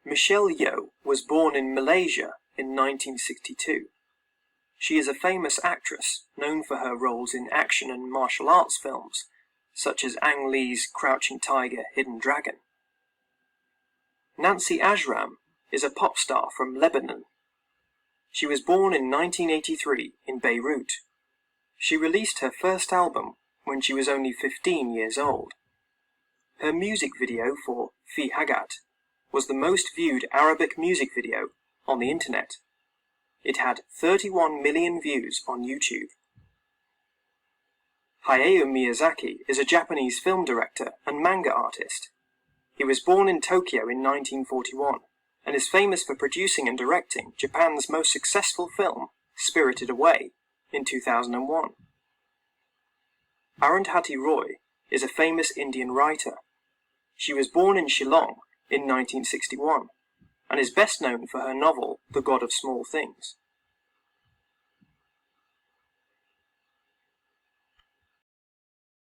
Michelle Yeoh was born in Malaysia in 1962. She is a famous actress known for her roles in action and martial arts films, such as Ang Lee's Crouching Tiger, Hidden Dragon. Nancy Ajram is a pop star from Lebanon. She was born in 1983 in Beirut. She released her first album when she was only 15 years old. Her music video for Fi Hagat was the most viewed Arabic music video on the internet. It had 31 million views on YouTube. Hayao Miyazaki is a Japanese film director and manga artist. He was born in Tokyo in 1941 and is famous for producing and directing Japan's most successful film, Spirited Away, in 2001. Arundhati Roy is a famous Indian writer. She was born in Shillong in 1961 and is best known for her novel The God of Small Things.